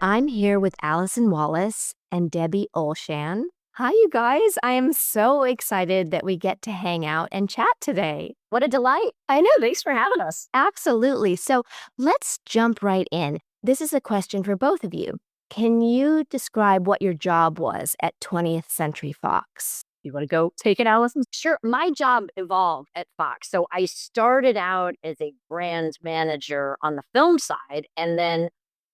I'm here with Allison Wallace and Debbie Olshan. Hi, you guys. I am so excited that we get to hang out and chat today. What a delight. I know. Thanks for having us. Absolutely. So let's jump right in. This is a question for both of you. Can you describe what your job was at 20th Century Fox? You want to go take it, Allison? Sure. My job evolved at Fox. So I started out as a brand manager on the film side, and then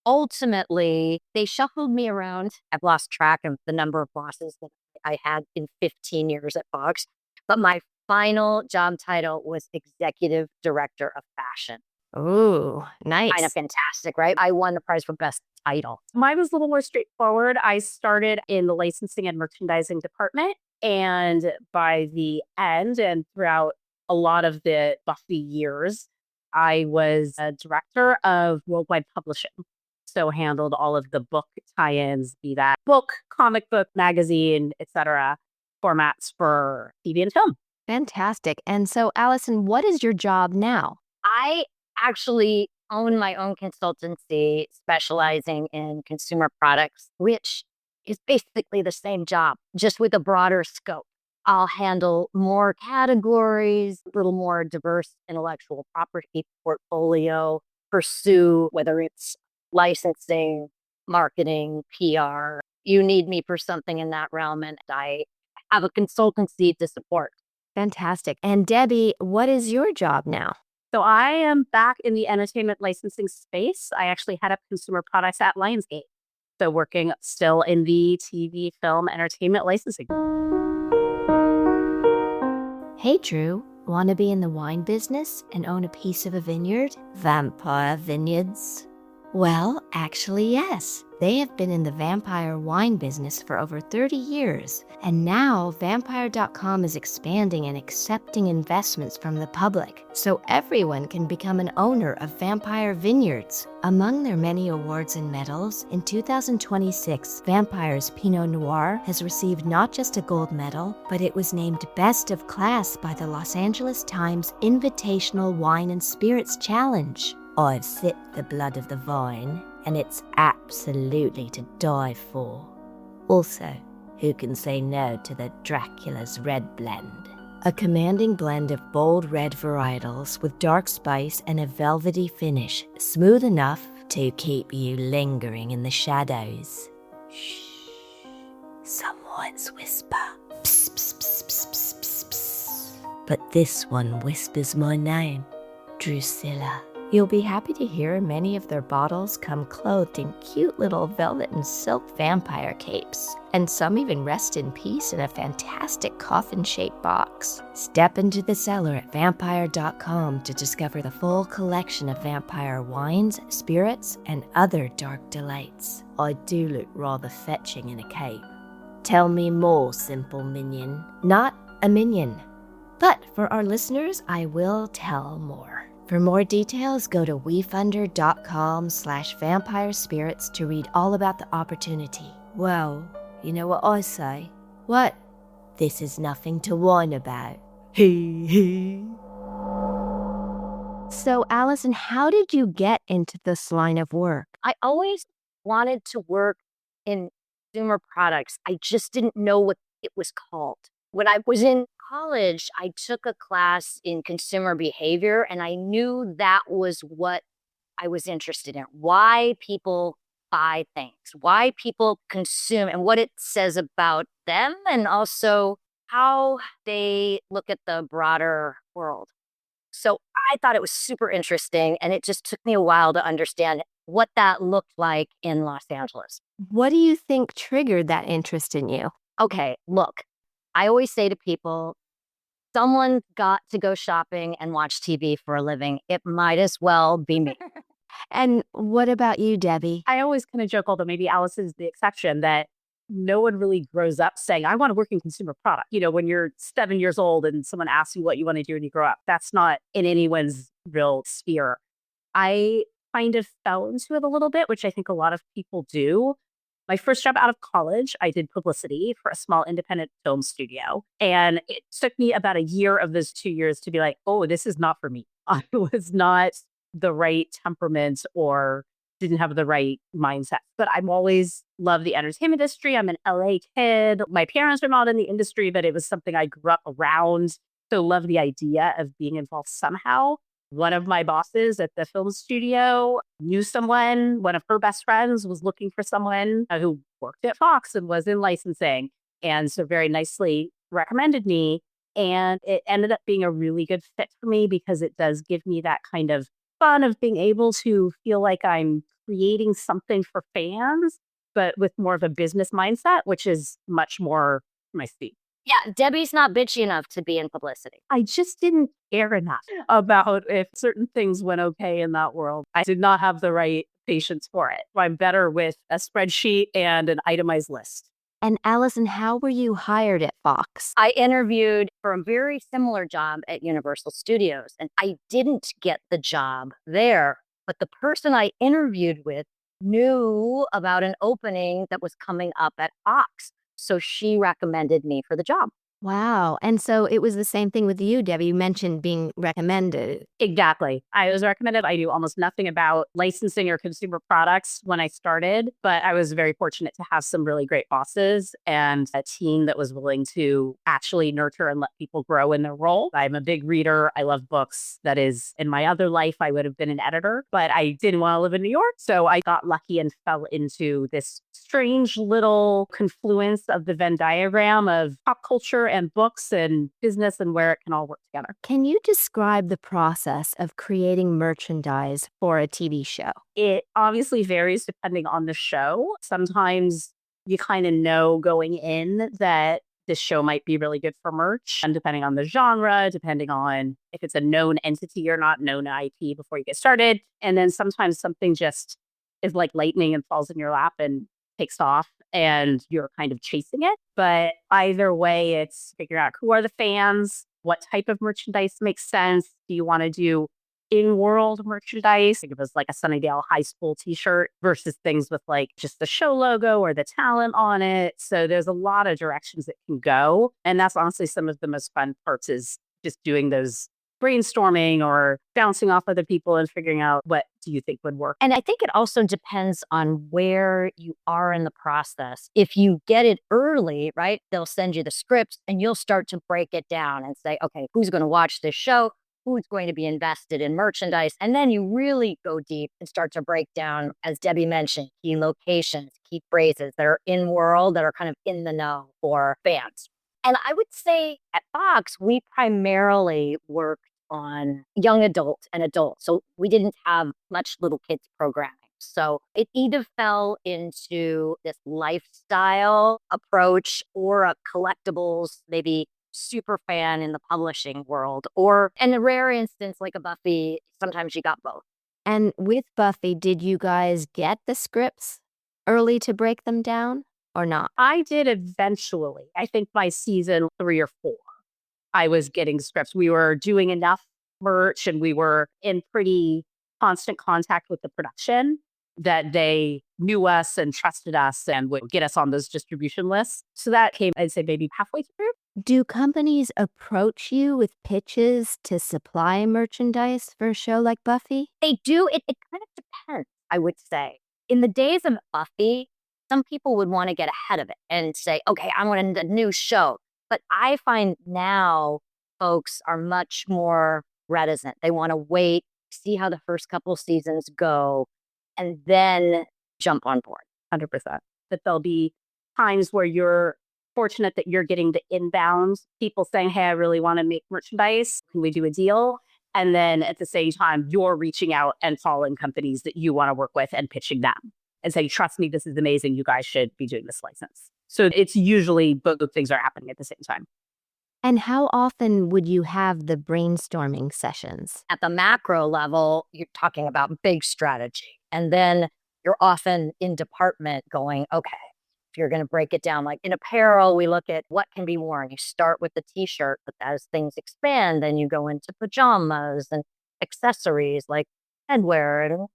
ultimately they shuffled me around. I've lost track of the number of bosses that I had in 15 years at Fox. But my final job title was executive director of fashion. Ooh, nice. Kind of fantastic, right? I won the prize for best title. Mine was a little more straightforward. I started in the licensing and merchandising department. And by the end and throughout a lot of the Buffy years, I was a director of worldwide publishing. So handled all of the book tie-ins, be that book, comic book, magazine, etc., formats for TV and film. Fantastic. And so, Allison, what is your job now? I actually own my own consultancy specializing in consumer products, which is basically the same job, just with a broader scope. I'll handle more categories, a little more diverse intellectual property portfolio, pursue whether it's licensing, marketing, PR. You need me for something in that realm, and I have a consultancy to support. Fantastic. And Debbie, what is your job now? So I am back in the entertainment licensing space. I actually head up consumer products at Lionsgate. So working still in the TV, film, entertainment licensing. Hey, Drew. Want to be in the wine business and own a piece of a vineyard? Vampire Vineyards? Well, actually, yes. They have been in the vampire wine business for over 30 years, and now Vampire.com is expanding and accepting investments from the public, so everyone can become an owner of Vampire Vineyards. Among their many awards and medals, in 2026, Vampire's Pinot Noir has received not just a gold medal, but it was named Best of Class by the Los Angeles Times Invitational Wine and Spirits Challenge. I've sipped the blood of the vine, and it's absolutely to die for. Also, who can say no to the Dracula's Red Blend? A commanding blend of bold red varietals with dark spice and a velvety finish, smooth enough to keep you lingering in the shadows. Shh. Someone's whisper. Psst, psst, psst, psst, psst, psst, psst. But this one whispers my name, Drusilla. You'll be happy to hear many of their bottles come clothed in cute little velvet and silk vampire capes, and some even rest in peace in a fantastic coffin-shaped box. Step into the cellar at Vampire.com to discover the full collection of vampire wines, spirits, and other dark delights. I do look rather fetching in a cape. Tell me more, simple minion. Not a minion. But for our listeners, I will tell more. For more details, go to wefunder.com/vampirespirits to read all about the opportunity. Well, you know what I say? What? This is nothing to whine about. Hee hee. So, Allison, how did you get into this line of work? I always wanted to work in consumer products. I just didn't know what it was called. When I was in college, I took a class in consumer behavior, and I knew that was what I was interested in. Why people buy things, why people consume, and what it says about them, and also how they look at the broader world. So I thought it was super interesting, and it just took me a while to understand what that looked like in Los Angeles. What do you think triggered that interest in you? Okay, look, I always say to people, someone's got to go shopping and watch TV for a living. It might as well be me. And what about you, Debbie? I always kind of joke, although maybe Alice is the exception, that no one really grows up saying, I want to work in consumer product. You know, when you're 7 years old and someone asks you what you want to do when you grow up, that's not in anyone's real sphere. I kind of fell into it a little bit, which I think a lot of people do. My first job out of college, I did publicity for a small independent film studio. And it took me about a year of those 2 years to be like, oh, this is not for me. I was not the right temperament or didn't have the right mindset. But I've always loved the entertainment industry. I'm an LA kid. My parents are not in the industry, but it was something I grew up around. So love the idea of being involved somehow. One of my bosses at the film studio knew someone. One of her best friends was looking for someone who worked at Fox and was in licensing. And so very nicely recommended me. And it ended up being a really good fit for me because it does give me that kind of fun of being able to feel like I'm creating something for fans, but with more of a business mindset, which is much more my speed. Yeah, Debbie's not bitchy enough to be in publicity. I just didn't care enough about if certain things went okay in that world. I did not have the right patience for it. I'm better with a spreadsheet and an itemized list. And Allison, how were you hired at Fox? I interviewed for a very similar job at Universal Studios, and I didn't get the job there. But the person I interviewed with knew about an opening that was coming up at Fox. So she recommended me for the job. Wow. And so it was the same thing with you, Debbie. You mentioned being recommended. Exactly. I was recommended. I knew almost nothing about licensing or consumer products when I started, but I was very fortunate to have some really great bosses and a team that was willing to actually nurture and let people grow in their role. I'm a big reader. I love books. That is, in my other life, I would have been an editor, but I didn't want to live in New York. So I got lucky and fell into this strange little confluence of the Venn diagram of pop culture and books and business and where it can all work together. Can you describe the process of creating merchandise for a TV show? It obviously varies depending on the show. Sometimes you kind of know going in that this show might be really good for merch, and depending on the genre, depending on if it's a known entity or not, known IP before you get started. And then sometimes something just is like lightning and falls in your lap and takes off and you're kind of chasing it. But either way, it's figuring out who are the fans, what type of merchandise makes sense. Do you want to do in-world merchandise? Think of it as like a Sunnydale High School t-shirt versus things with like just the show logo or the talent on it. So there's a lot of directions it can go. And that's honestly some of the most fun parts is just doing those brainstorming or bouncing off other people and figuring out what do you think would work. And I think it also depends on where you are in the process. If you get it early, right, they'll send you the scripts and you'll start to break it down and say, okay, who's going to watch this show? Who's going to be invested in merchandise? And then you really go deep and start to break down, as Debbie mentioned, key locations, key phrases that are in world, that are kind of in the know for fans. And I would say at Fox, we primarily worked on young adult and adult. So we didn't have much little kids programming. So it either fell into this lifestyle approach or a collectibles, maybe super fan in the publishing world, or in a rare instance like a Buffy, sometimes you got both. And with Buffy, did you guys get the scripts early to break them down or not? I did eventually. I think by season 3 or 4. I was getting scripts. We were doing enough merch and we were in pretty constant contact with the production that they knew us and trusted us and would get us on those distribution lists. So that came, I'd say, maybe halfway through. Do companies approach you with pitches to supply merchandise for a show like Buffy? They do. It kind of depends, I would say. In the days of Buffy, some people would want to get ahead of it and say, okay, I want a new show. But I find now folks are much more reticent. They want to wait, see how the first couple seasons go, and then jump on board. 100%. That there'll be times where you're fortunate that you're getting the inbounds, people saying, hey, I really want to make merchandise. Can we do a deal? And then at the same time, you're reaching out and following companies that you want to work with and pitching them and saying, trust me, this is amazing. You guys should be doing this license. So it's usually both things are happening at the same time. And how often would you have the brainstorming sessions? At the macro level, you're talking about big strategy. And then you're often in department going, okay, if you're going to break it down, like in apparel, we look at what can be worn. You start with the t-shirt, but as things expand, then you go into pajamas and accessories like headwear and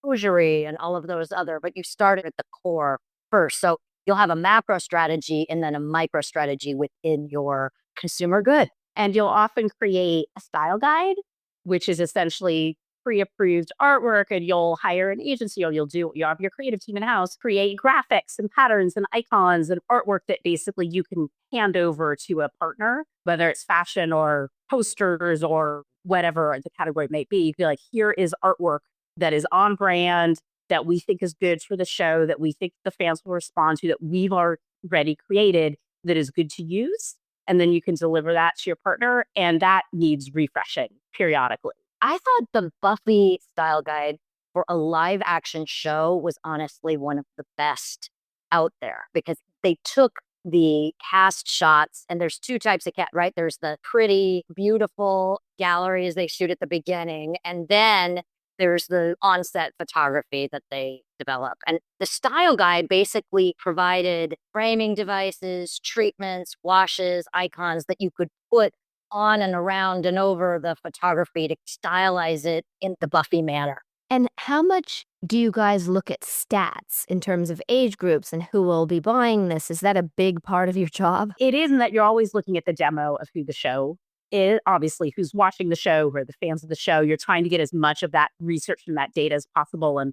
hosiery and all of those other, but you start at the core first. So you'll have a macro strategy and then a micro strategy within your consumer good. And you'll often create a style guide, which is essentially pre-approved artwork, and you'll hire an agency, or you'll have your creative team in-house create graphics and patterns and icons and artwork that basically you can hand over to a partner, whether it's fashion or posters or whatever the category may be. You feel like, here is artwork that is on brand, that we think is good for the show, that we think the fans will respond to, that we've already created, that is good to use. And then you can deliver that to your partner, and that needs refreshing periodically. I thought the Buffy style guide for a live action show was honestly one of the best out there, because they took the cast shots, and there's two types of cat, right? There's the pretty, beautiful galleries they shoot at the beginning, and then there's the on-set photography that they develop. And the style guide basically provided framing devices, treatments, washes, icons that you could put on and around and over the photography to stylize it in the Buffy manner. And how much do you guys look at stats in terms of age groups and who will be buying this? Is that a big part of your job? It is, in that you're always looking at the demo of who the show is, obviously, who's watching the show, who are the fans of the show. You're trying to get as much of that research and that data as possible. And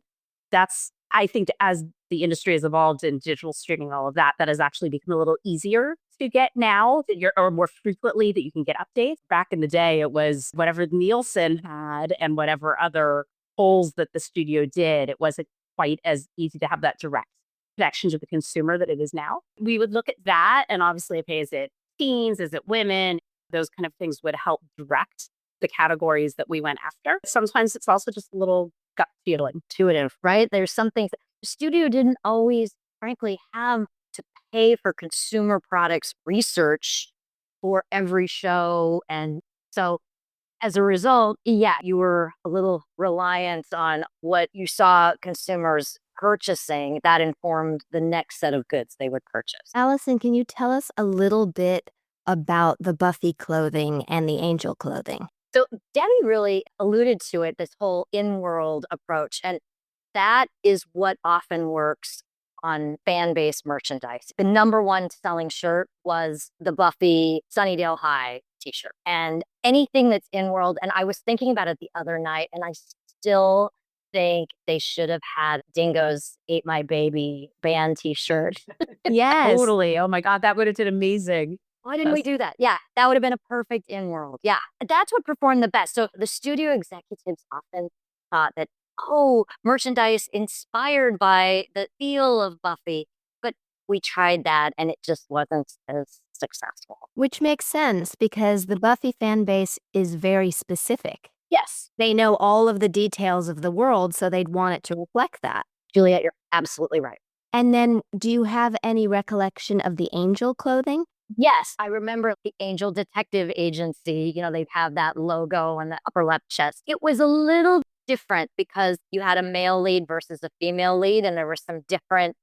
that's, I think, as the industry has evolved in digital streaming, all of that, that has actually become a little easier to get now, or more frequently, that you can get updates. Back in the day, it was whatever Nielsen had and whatever other polls that the studio did. It wasn't quite as easy to have that direct connection to the consumer that it is now. We would look at that, and obviously, okay, is it teens? Is it women? Those kind of things would help direct the categories that we went after. Sometimes it's also just a little gut feeling. Intuitive, right? There's some things the studio didn't always, frankly, have to pay for consumer products research for every show. And so as a result, yeah, you were a little reliant on what you saw consumers purchasing. That informed the next set of goods they would purchase. Allison, can you tell us a little bit about the Buffy clothing and the Angel clothing? So Debbie really alluded to it, this whole in-world approach. And that is what often works on fan-based merchandise. The number one selling shirt was the Buffy Sunnydale High t-shirt. And anything that's in-world, and I was thinking about it the other night, and I still think they should have had Dingo's Ate My Baby band t-shirt. Yes. Totally. Oh my God, that would have been amazing. Why didn't we do that? Yeah, that would have been a perfect in-world. Yeah, that's what performed the best. So the studio executives often thought that, merchandise inspired by the feel of Buffy. But we tried that, and it just wasn't as successful. Which makes sense, because the Buffy fan base is very specific. Yes. They know all of the details of the world, so they'd want it to reflect that. Juliet, you're absolutely right. And then, do you have any recollection of the Angel clothing? Yes, I remember the Angel Detective Agency. They'd have that logo on the upper left chest. It was a little different because you had a male lead versus a female lead, and there were some different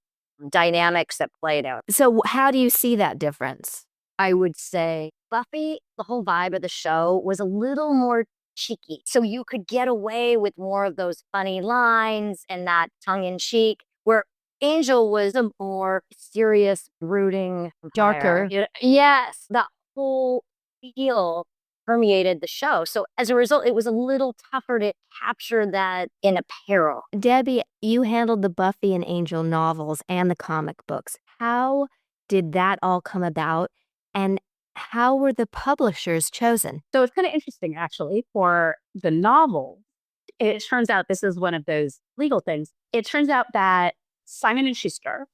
dynamics that played out. So how do you see that difference? I would say Buffy, the whole vibe of the show was a little more cheeky. So you could get away with more of those funny lines and that tongue-in-cheek, where Angel was a more serious, brooding, Darker. Yes, the whole feel permeated the show. So as a result, it was a little tougher to capture that in apparel. Debbie, you handled the Buffy and Angel novels and the comic books. How did that all come about, and how were the publishers chosen? So it's kind of interesting, actually, for the novel. It turns out, this is one of those legal things. It turns out that Simon & Schuster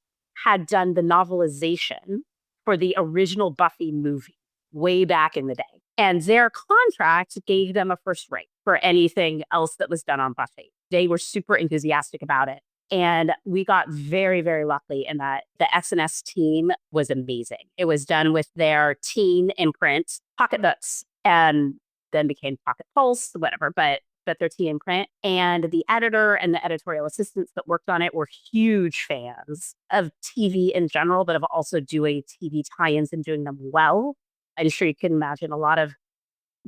had done the novelization for the original Buffy movie way back in the day. And their contract gave them a first right for anything else that was done on Buffy. They were super enthusiastic about it. And we got very, very lucky in that the S&S team was amazing. It was done with their teen imprint, Pocket Books, and then became Pocket Pulse, whatever, but their teen imprint. And the editor and the editorial assistants that worked on it were huge fans of TV in general, but of also doing TV tie-ins and doing them well. I'm sure you can imagine a lot of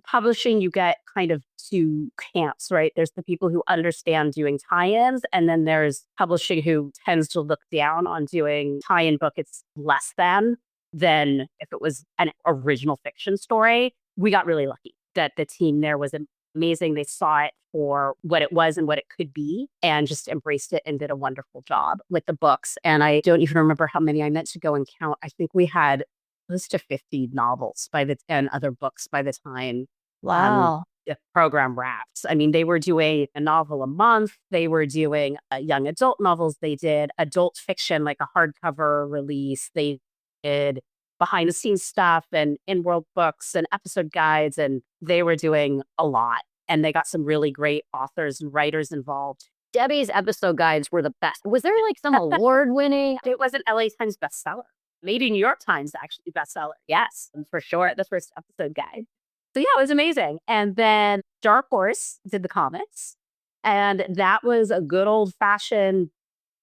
publishing, you get kind of two camps, right? There's the people who understand doing tie-ins, and then there's publishing who tends to look down on doing tie-in book. It's less than if it was an original fiction story. We got really lucky that the team there was amazing. They saw it for what it was and what it could be and just embraced it and did a wonderful job with the books. And I don't even remember how many. I meant to go and count. I think we had close to 50 novels and other books by the time Wow. the program wrapped. I mean, they were doing a novel a month. They were doing young adult novels. They did adult fiction, like a hardcover release. They did behind the scenes stuff and in-world books and episode guides. And they were doing a lot. And they got some really great authors and writers involved. Debbie's episode guides were the best. Was there like some award winning? It was an LA Times bestseller. Maybe New York Times actually bestseller. Yes, for sure. The first episode guide. So yeah, it was amazing. And then Dark Horse did the comics. And that was a good old fashioned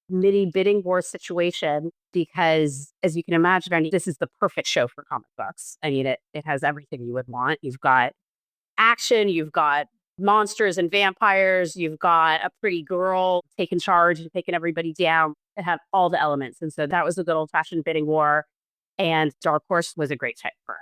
mini bidding war situation because, as you can imagine, I mean, this is the perfect show for comic books. I mean, it has everything you would want. You've got action, you've got monsters and vampires, you've got a pretty girl taking charge and taking everybody down. It had all the elements. And so that was a good old fashioned bidding war. And Dark Horse was a great fit for it.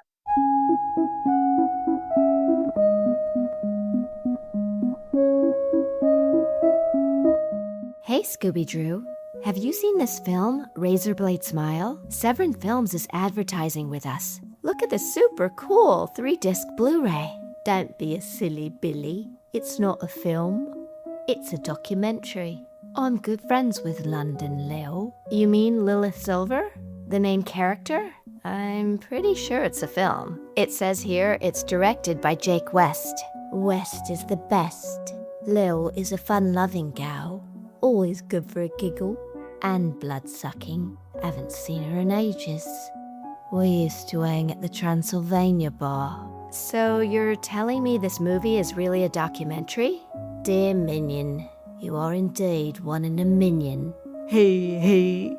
Hey, Scooby-Doo. Have you seen this film, Razorblade Smile? Severin Films is advertising with us. Look at the super cool 3-disc Blu-ray. Don't be a silly Billy. It's not a film. It's a documentary. I'm good friends with London Lil. You mean Lilith Silver? The main character? I'm pretty sure it's a film. It says here it's directed by Jake West. West is the best. Lil is a fun-loving gal. Always good for a giggle. And blood-sucking. Haven't seen her in ages. We used to hang at the Transylvania bar. So you're telling me this movie is really a documentary? Dear Minion, you are indeed one in a million. Hey.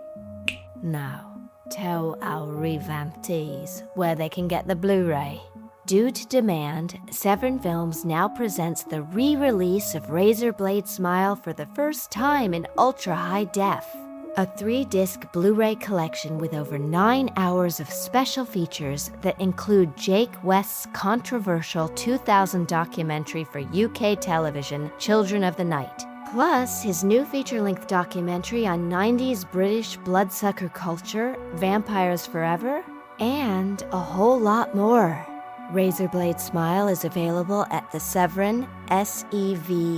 Now, tell our Re-Vamptees where they can get the Blu-ray. Due to demand, Severin Films now presents the re-release of Razorblade Smile for the first time in ultra-high def. A 3-disc Blu-ray collection with over 9 hours of special features that include Jake West's controversial 2000 documentary for UK television, Children of the Night, plus his new feature-length documentary on 90s British bloodsucker culture, Vampires Forever, and a whole lot more. Razorblade Smile is available at the Severin, Severin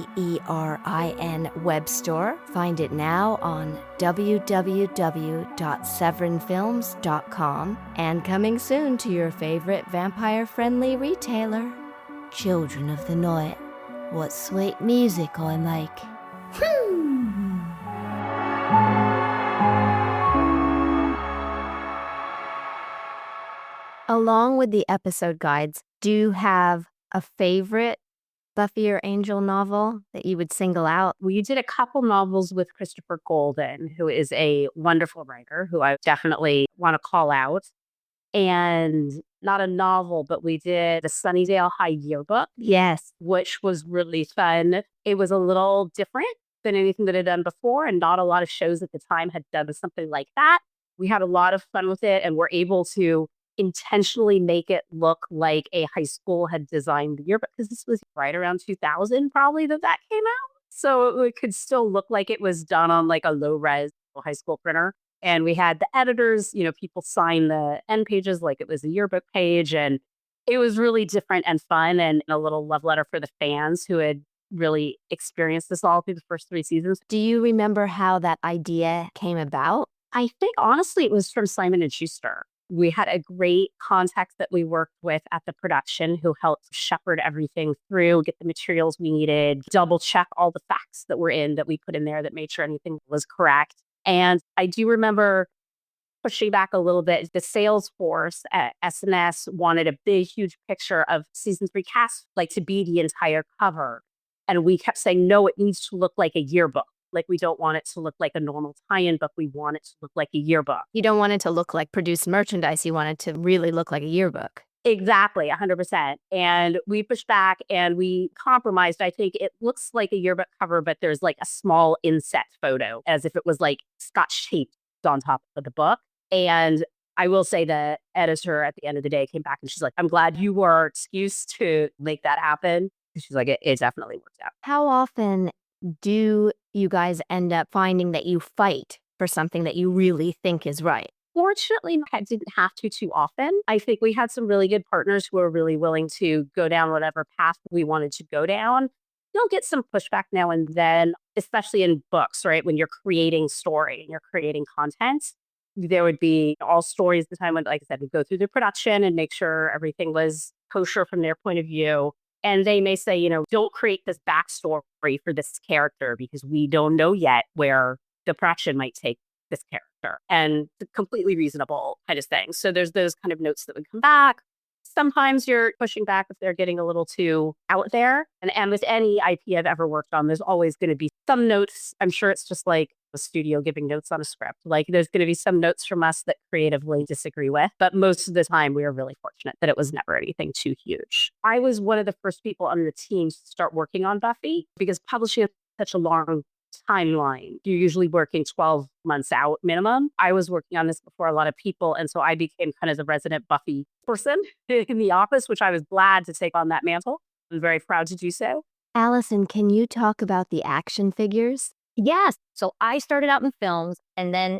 web store. Find it now on www.severinfilms.com and coming soon to your favorite vampire-friendly retailer. Children of the Night, what sweet music I make. Along with the episode guides, do you have a favorite Buffy or Angel novel that you would single out? We did a couple novels with Christopher Golden, who is a wonderful writer who I definitely want to call out. And not a novel, but we did the Sunnydale High Yearbook. Yes. Which was really fun. It was a little different than anything that I'd done before, and not a lot of shows at the time had done something like that. We had a lot of fun with it, and were able to intentionally make it look like a high school had designed the yearbook, because this was right around 2000 probably that came out. So it could still look like it was done on like a low-res high school printer. And we had the editors, people sign the end pages like it was a yearbook page. And it was really different and fun, and a little love letter for the fans who had really experienced this all through the first 3 seasons. Do you remember how that idea came about? I think honestly it was from Simon & Schuster. We had a great contact that we worked with at the production who helped shepherd everything through, get the materials we needed, double check all the facts that we put in there that made sure anything was correct. And I do remember pushing back a little bit. The sales force at S&S wanted a big, huge picture of season 3 cast, like to be the entire cover. And we kept saying, no, it needs to look like a yearbook. Like, we don't want it to look like a normal tie-in book. We want it to look like a yearbook. You don't want it to look like produced merchandise. You want it to really look like a yearbook. Exactly, 100%. And we pushed back and we compromised. I think it looks like a yearbook cover, but there's like a small inset photo as if it was like scotch taped on top of the book. And I will say the editor at the end of the day came back and she's like, I'm glad you were excused to make that happen. She's like, it definitely worked out. How often do you guys end up finding that you fight for something that you really think is right? Fortunately, I didn't have to too often. I think we had some really good partners who were really willing to go down whatever path we wanted to go down. You'll get some pushback now and then, especially in books, right? When you're creating story and you're creating content, there would be all stories the time when, like I said, we go through the production and make sure everything was kosher from their point of view. And they may say, don't create this backstory for this character because we don't know yet where the production might take this character. And it's a completely reasonable kind of thing. So there's those kind of notes that would come back. Sometimes you're pushing back if they're getting a little too out there. And with any IP I've ever worked on, there's always going to be some notes. I'm sure it's just like a studio giving notes on a script. Like there's going to be some notes from us that creatively disagree with. But most of the time, we were really fortunate that it was never anything too huge. I was one of the first people on the team to start working on Buffy because publishing is such a long timeline. You're usually working 12 months out minimum. I was working on this before a lot of people. And so I became kind of the resident Buffy person in the office, which I was glad to take on that mantle. I'm very proud to do so. Allison, can you talk about the action figures? Yes. So I started out in films, and then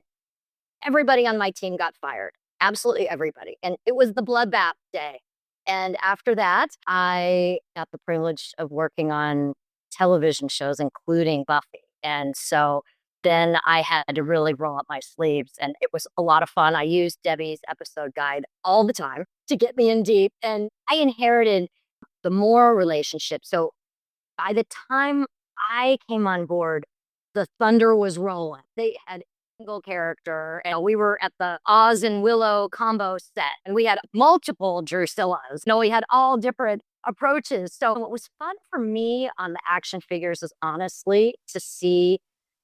everybody on my team got fired. Absolutely everybody. And it was the bloodbath day. And after that, I got the privilege of working on television shows, including Buffy. And so then I had to really roll up my sleeves, and it was a lot of fun. I used Debbie's episode guide all the time to get me in deep, and I inherited the Moore relationship. So by the time I came on board, the thunder was rolling. They had a single character, and we were at the Oz and Willow combo set, and we had multiple Drusillas. We had all different approaches. So what was fun for me on the action figures is honestly to see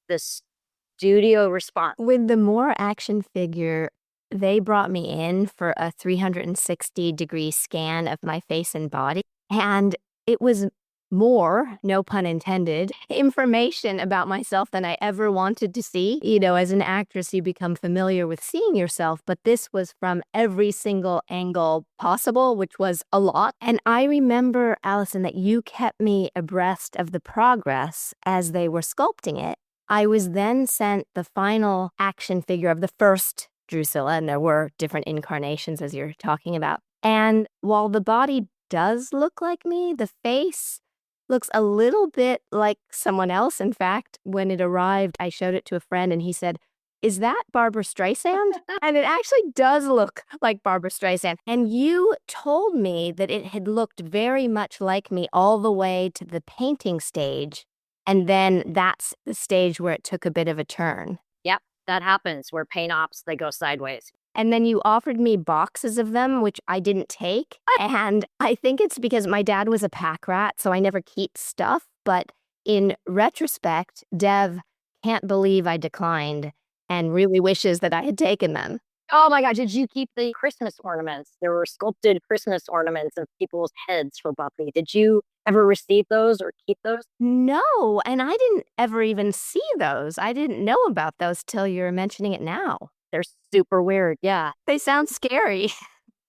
the studio response. With the More action figure, they brought me in for a 360-degree scan of my face and body, and it was more, no pun intended, information about myself than I ever wanted to see. As an actress, you become familiar with seeing yourself, but this was from every single angle possible, which was a lot. And I remember, Allison, that you kept me abreast of the progress as they were sculpting it. I was then sent the final action figure of the first Drusilla, and there were different incarnations as you're talking about. And while the body does look like me, the face looks a little bit like someone else. In fact, when it arrived, I showed it to a friend and he said, "Is that Barbara Streisand?" And it actually does look like Barbara Streisand. And you told me that it had looked very much like me all the way to the painting stage. And then that's the stage where it took a bit of a turn. Yep, that happens where paint ops, they go sideways. And then you offered me boxes of them, which I didn't take. And I think it's because my dad was a pack rat, so I never keep stuff. But in retrospect, Dev can't believe I declined and really wishes that I had taken them. Oh my God, did you keep the Christmas ornaments? There were sculpted Christmas ornaments of people's heads for Buffy. Did you ever receive those or keep those? No, and I didn't ever even see those. I didn't know about those till you're mentioning it now. They're super weird. Yeah. They sound scary.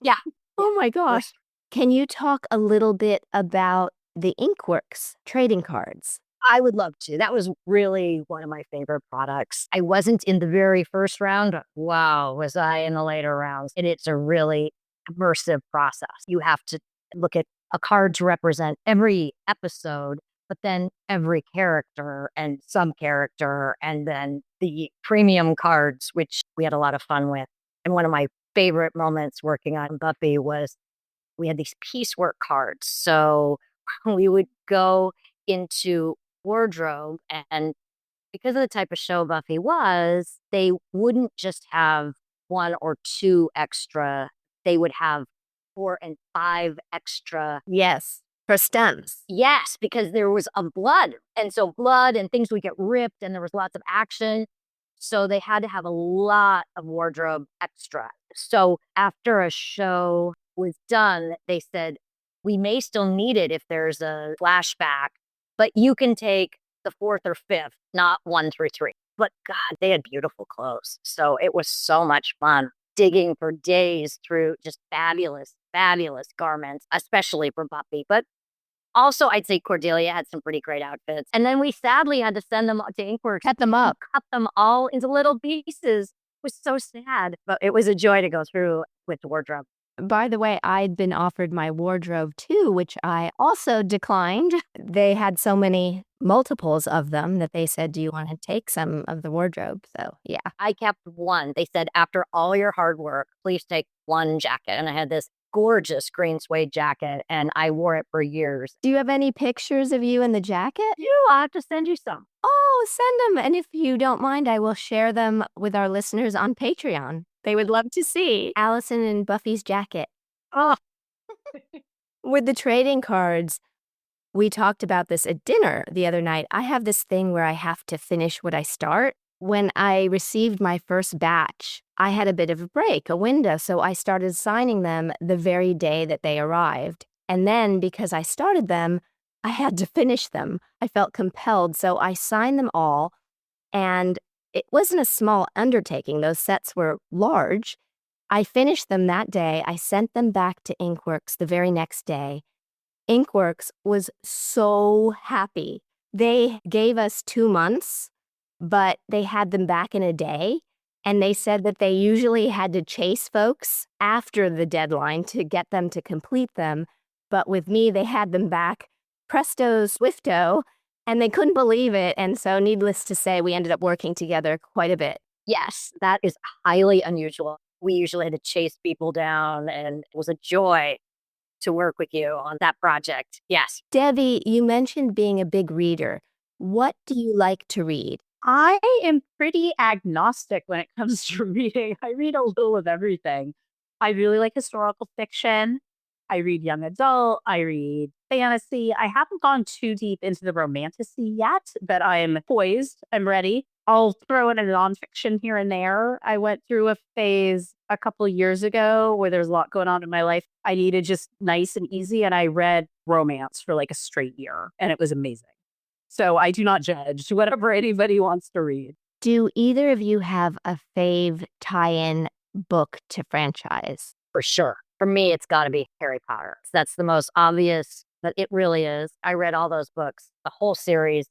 Yeah. Oh my gosh. Can you talk a little bit about the Inkworks trading cards? I would love to. That was really one of my favorite products. I wasn't in the very first round, but wow, was I in the later rounds. And it's a really immersive process. You have to look at a card to represent every episode, but then every character and some-character, and then the premium cards, which we had a lot of fun with. And one of my favorite moments working on Buffy was we had these piecework cards. So we would go into wardrobe, and because of the type of show Buffy was, they wouldn't just have 1 or 2 extra, they would have 4 and 5 extra. Yes, for stems. Yes, because there was blood, and so blood and things would get ripped, and there was lots of action, so they had to have a lot of wardrobe extra. So after a show was done, they said, we may still need it if there's a flashback, but you can take the 4th or 5th, not 1 through 3. But God, they had beautiful clothes. So it was so much fun digging for days through just fabulous, fabulous garments, especially for Buffy, but Also, I'd say Cordelia had some pretty great outfits. And then we sadly had to send them to Inkworks. Cut them up. Cut them all into little pieces. It was so sad, but it was a joy to go through with the wardrobe. By the way, I'd been offered my wardrobe too, which I also declined. They had so many multiples of them that they said, do you want to take some of the wardrobe? So, yeah. I kept one. They said, after all your hard work, please take one jacket. And I had this gorgeous green suede jacket, and I wore it for years. Do you have any pictures of you in the jacket? I'll have to send you some. Oh, send them. And if you don't mind, I will share them with our listeners on Patreon. They would love to see Allison in Buffy's jacket. Oh, With the trading cards, we talked about this at dinner the other night. I have this thing where I have to finish what I start. When I received my first batch, I had a bit of a break, a window, so I started signing them the very day that they arrived. And then, because I started them, I had to finish them. I felt compelled, so I signed them all, and it wasn't a small undertaking. Those sets were large. I finished them that day. I sent them back to Inkworks the very next day. Inkworks was so happy. They gave us 2 months, but they had them back in a day. And they said that they usually had to chase folks after the deadline to get them to complete them. But with me, they had them back presto swifto, and they couldn't believe it. And so needless to say, we ended up working together quite a bit. yes, that is highly unusual. We usually had to chase people down, and it was a joy to work with you on that project. Yes. Debbie, you mentioned being a big reader. What do you like to read? I am pretty agnostic when it comes to reading. I read a little of everything. I really like historical fiction. I read young adult. I read fantasy. I haven't gone too deep into the romantasy yet, but I'm poised. I'm ready. I'll throw in a nonfiction here and there. I went through a phase a couple of years ago where there's a lot going on in my life. I needed just nice and easy, and I read romance for like a straight year, and it was amazing. So I do not judge whatever anybody wants to read. Do either of you have a fave tie-in book to franchise? For sure. For me, it's got to be Harry Potter. That's the most obvious, but it really is. I read all those books, the whole series,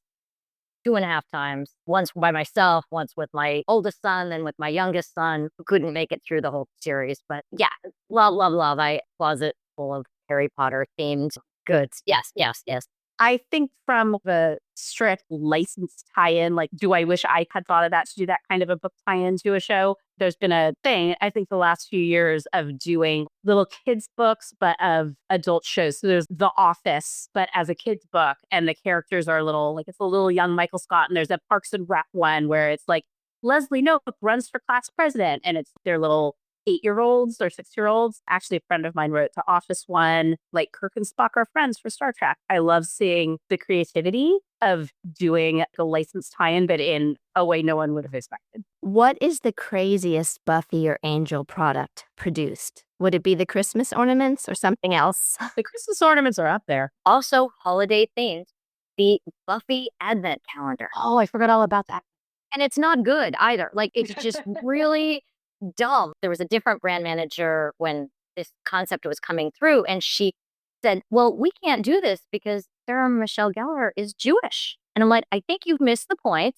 2.5 times. Once by myself, once with my oldest son, and with my youngest son, who couldn't make it through the whole series. But yeah, love, love, love. I closet full of Harry Potter themed goods. Yes, yes, yes. I think from the strict licensed tie-in, like, do I wish I had thought of that to do that kind of a book tie-in to a show? There's been a thing, I think, the last few years of doing little kids' books, but of adult shows. So there's The Office, but as a kid's book, and the characters are little, like it's a little young Michael Scott, and there's a Parks and Rec one where it's like Leslie Knope runs for class president, and it's their little 8-year-olds or 6-year-olds. Actually, a friend of mine wrote to Office one, like Kirk and Spock are friends for Star Trek. I love seeing the creativity of doing the licensed tie-in, but in a way no one would have expected. What is the craziest Buffy or Angel product produced? Would it be the Christmas ornaments or something else? The Christmas ornaments are up there. Also, holiday themed, the Buffy Advent calendar. Oh, I forgot all about that. And it's not good either. Like, it's just really dumb. There was a different brand manager when this concept was coming through, and she said, well, we can't do this because Sarah Michelle Gellar is Jewish. And I'm like, I think you've missed the point.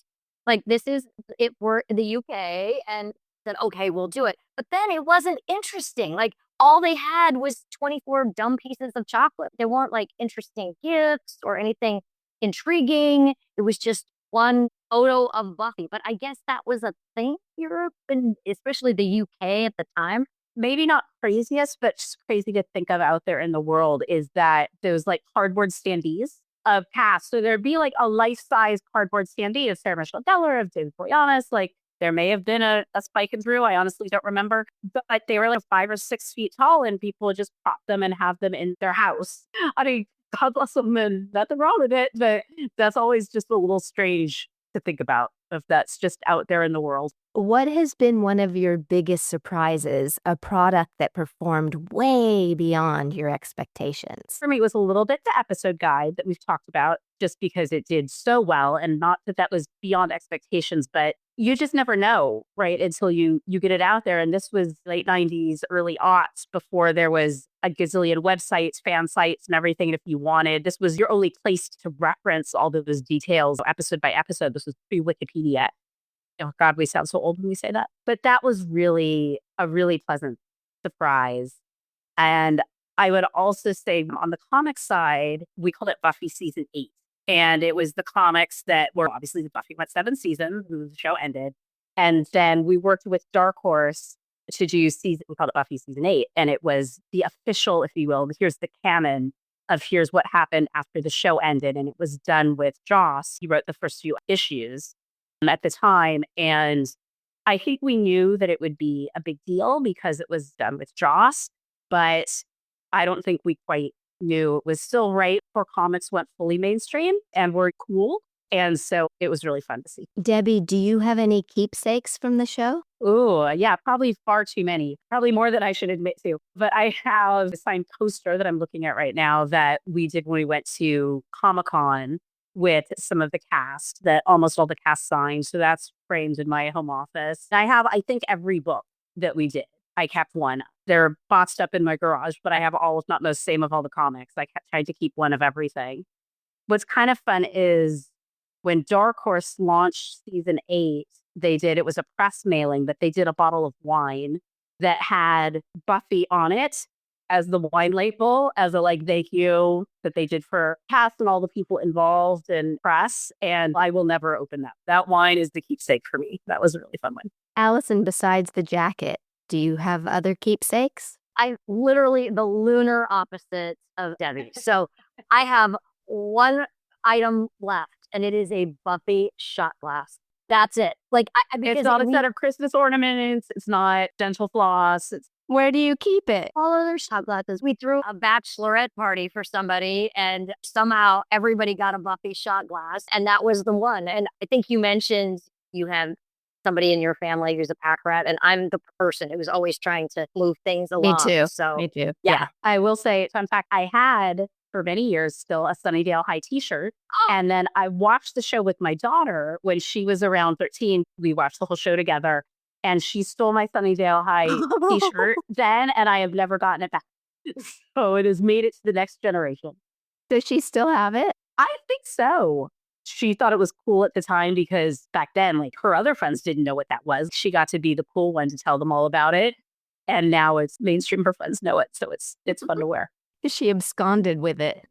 Like, this is it. We're in the UK, and said, okay, we'll do it. But then it wasn't interesting. Like, all they had was 24 dumb pieces of chocolate. They weren't like interesting gifts or anything intriguing. It was just one photo of Buffy. But I guess that was a thing in Europe, and especially the UK at the time. Maybe not craziest, but just crazy to think of out there in the world is that those like cardboard standees of cast. So there'd be like a life-size cardboard standee of Sarah Michelle Gellar, of David Boreanaz. Like, there may have been a spike and through. I honestly don't remember. But they were like 5 or 6 feet tall, and people would just prop them and have them in their house. I mean, God bless them, and nothing wrong with it. But that's always just a little strange to think about if that's just out there in the world. What has been one of your biggest surprises, a product that performed way beyond your expectations? For me, it was a little bit the episode guide that we've talked about, just because it did so well, and not that that was beyond expectations, but you just never know, right? Until you get it out there. And this was late 90s, early aughts, before there was a gazillion websites, fan sites, and everything. And if you wanted, this was your only place to reference all of those details episode by episode. This was pre-Wikipedia. Oh God, we sound so old when we say that. But that was really a really pleasant surprise. And I would also say on the comic side, we called it Buffy season 8. And it was the comics that were obviously the Buffy went 7 seasons, the show ended. And then we worked with Dark Horse to do season, we called it Buffy season 8. And it was the official, if you will, here's the canon of here's what happened after the show ended. And it was done with Joss. He wrote the first few issues at the time. And I think we knew that it would be a big deal because it was done with Joss, but I don't think we quite knew it was still right before comics went fully mainstream and were cool. And so it was really fun to see. Debbie, do you have any keepsakes from the show? Oh, yeah, probably far too many, probably more than I should admit to. But I have a signed poster that I'm looking at right now that we did when we went to Comic-Con with some of the cast, that almost all the cast signed. So that's framed in my home office. I have, I think, every book that we did. I kept one. They're boxed up in my garage, but I have all, if not most, same of all the comics. I tried to keep one of everything. What's kind of fun is when Dark Horse launched season 8, it was a press mailing that they did a bottle of wine that had Buffy on it as the wine label, as a thank you that they did for cast and all the people involved in press. And I will never open that. That wine is the keepsake for me. That was a really fun one. Allison, besides the jacket, do you have other keepsakes? I'm literally the lunar opposite of Debbie. So I have one item left, and it is a Buffy shot glass. That's it. It's not a set of Christmas ornaments. It's not dental floss. Where do you keep it? All other shot glasses. We threw a bachelorette party for somebody, and somehow everybody got a Buffy shot glass, and that was the one. And I think you mentioned you have somebody in your family who's a pack rat, and I'm the person who was always trying to move things along. Me too. So Me too. Yeah. I will say, fun fact, I had for many years still a Sunnydale High t-shirt. Oh. And then I watched the show with my daughter when she was around 13. We watched the whole show together, and she stole my Sunnydale High t-shirt then, and I have never gotten it back. So it has made it to the next generation. Does she still have it? I think so. She thought it was cool at the time because back then, her other friends didn't know what that was. She got to be the cool one to tell them all about it. And now it's mainstream. Her friends know it. So it's fun to wear. She absconded with it.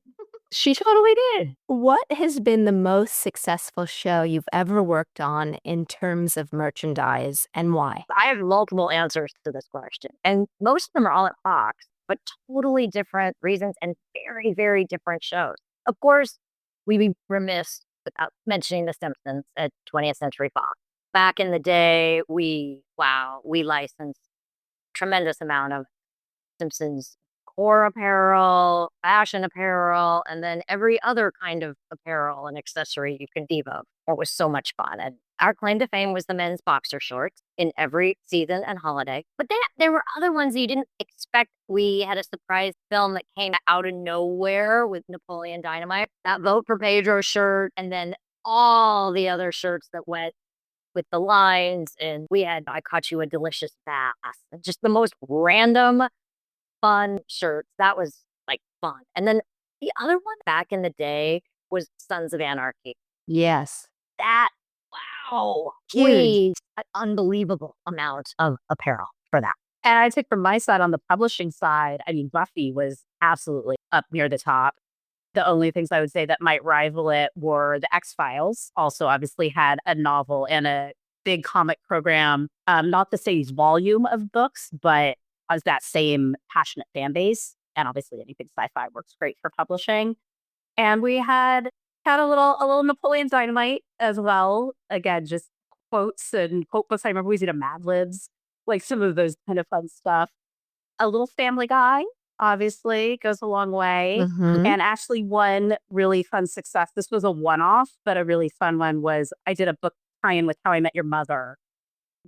She totally did. What has been the most successful show you've ever worked on in terms of merchandise, and why? I have multiple answers to this question, and most of them are all at Fox, but totally different reasons and very, very different shows. Of course, we'd be remiss without mentioning The Simpsons at 20th Century Fox. Back in the day, we licensed a tremendous amount of Simpsons core apparel, fashion apparel, and then every other kind of apparel and accessory you can think of. It was so much fun. And our claim to fame was the men's boxer shorts in every season and holiday. But then there were other ones that you didn't expect. We had a surprise film that came out of nowhere with Napoleon Dynamite, that Vote for Pedro shirt, and then all the other shirts that went with the lines. And we had I Caught You a Delicious Bass, just the most random fun shirts. That was fun. And then the other one back in the day was Sons of Anarchy. Yes. That, wow, huge, an unbelievable amount of apparel for that. And I think from my side, on the publishing side, I mean, Buffy was absolutely up near the top. The only things I would say that might rival it were the X-Files. Also, obviously had a novel and a big comic program. Not the same volume of books, but as that same passionate fan base. And obviously anything sci-fi works great for publishing. And we had a little Napoleon Dynamite as well. Again, just quotes and quote books. I remember we did a Mad Libs, some of those kind of fun stuff. A little Family Guy, obviously, goes a long way. Mhm. And actually one really fun success, this was a one-off, but a really fun one was I did a book tie-in with How I Met Your Mother,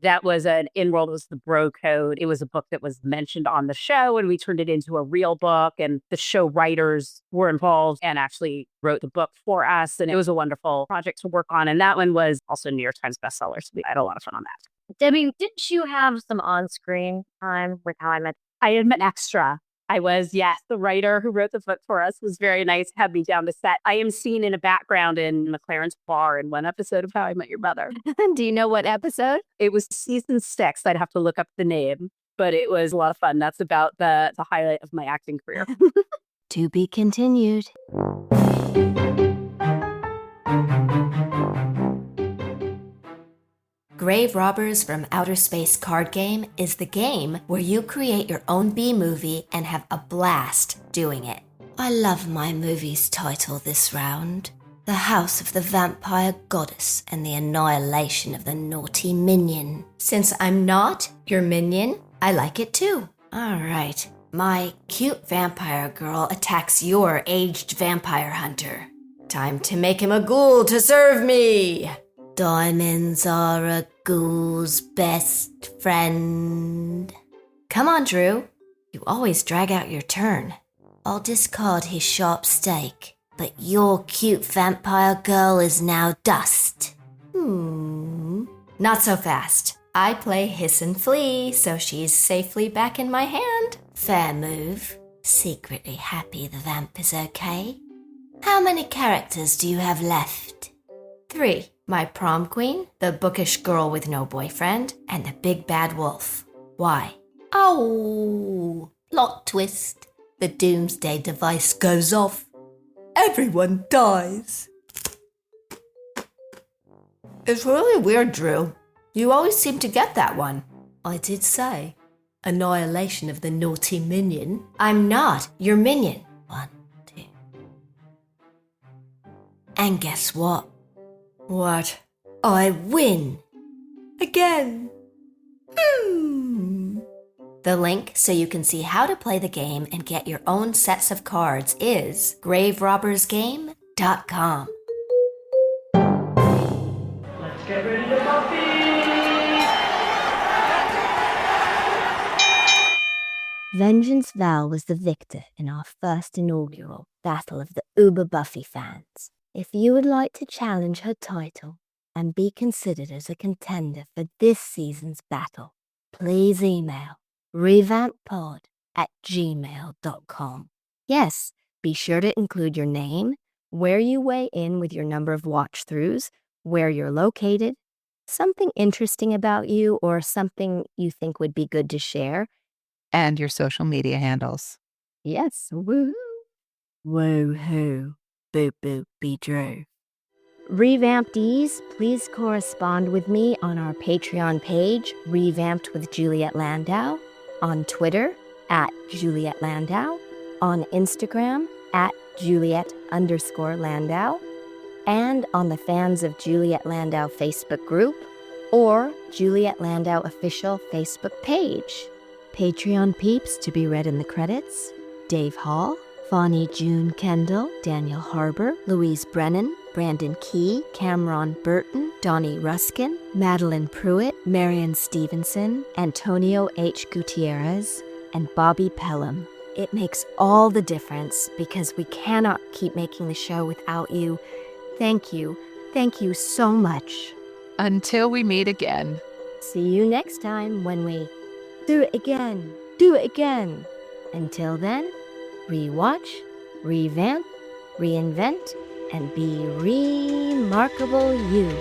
That was an in-world, was the Bro Code. It was a book that was mentioned on the show, and we turned it into a real book. And the show writers were involved and actually wrote the book for us. And it was a wonderful project to work on. And that one was also New York Times bestseller. So we had a lot of fun on that. Debbie, didn't you have some on-screen time with How I Met? I am an extra. I was, yes, the writer who wrote the book for us was very nice, had me down to set. I am seen in a background in McLaren's bar in one episode of How I Met Your Mother. Do you know what episode? It was season 6. I'd have to look up the name, but it was a lot of fun. That's about the highlight of my acting career. To be continued. Grave Robbers from Outer Space card game is the game where you create your own B-movie and have a blast doing it. I love my movie's title this round. The House of the Vampire Goddess and the Annihilation of the Naughty Minion. Since I'm not your minion, I like it too. Alright, my cute vampire girl attacks your aged vampire hunter. Time to make him a ghoul to serve me! Diamonds are a ghoul's best friend. Come on, Drew. You always drag out your turn. I'll discard his sharp stake, but your cute vampire girl is now dust. Not so fast. I play Hiss and Flee, so she's safely back in my hand. Fair move. Secretly happy the vamp is okay. How many characters do you have left? 3. My prom queen, the bookish girl with no boyfriend, and the big bad wolf. Why? Oh, plot twist. The doomsday device goes off. Everyone dies. It's really weird, Drew. You always seem to get that one. I did say. Annihilation of the naughty minion. I'm not your minion. 1, 2. And guess what? What? I win. Again. The link so you can see how to play the game and get your own sets of cards is graverobbersgame.com. Let's get ready to Buffy! Vengeance Val was the victor in our first inaugural Battle of the Uber Buffy fans. If you would like to challenge her title and be considered as a contender for this season's battle, please email revampedpod@gmail.com. Yes, be sure to include your name, where you weigh in with your number of watch-throughs, where you're located, something interesting about you or something you think would be good to share, and your social media handles. Yes, woohoo. Woohoo. Boop boop be Drew. Revamptees, please correspond with me on our Patreon page, Revamped with Juliet Landau, on Twitter, @Juliet Landau, on Instagram, @Juliet_Landau, and on the Fans of Juliet Landau Facebook group, or Juliet Landau official Facebook page. Patreon peeps to be read in the credits: Dave Hall, Fonnie June Kendall, Daniel Harbour, Louise Brennan, Brandon Key, Cameron Burton, Donnie Ruskin, Madeline Pruitt, Marion Stevenson, Antonio H. Gutierrez, and Bobby Pelham. It makes all the difference because we cannot keep making the show without you. Thank you. Thank you so much. Until we meet again. See you next time when we do it again. Do it again. Until then, rewatch, revamp, reinvent, and be remarkable you.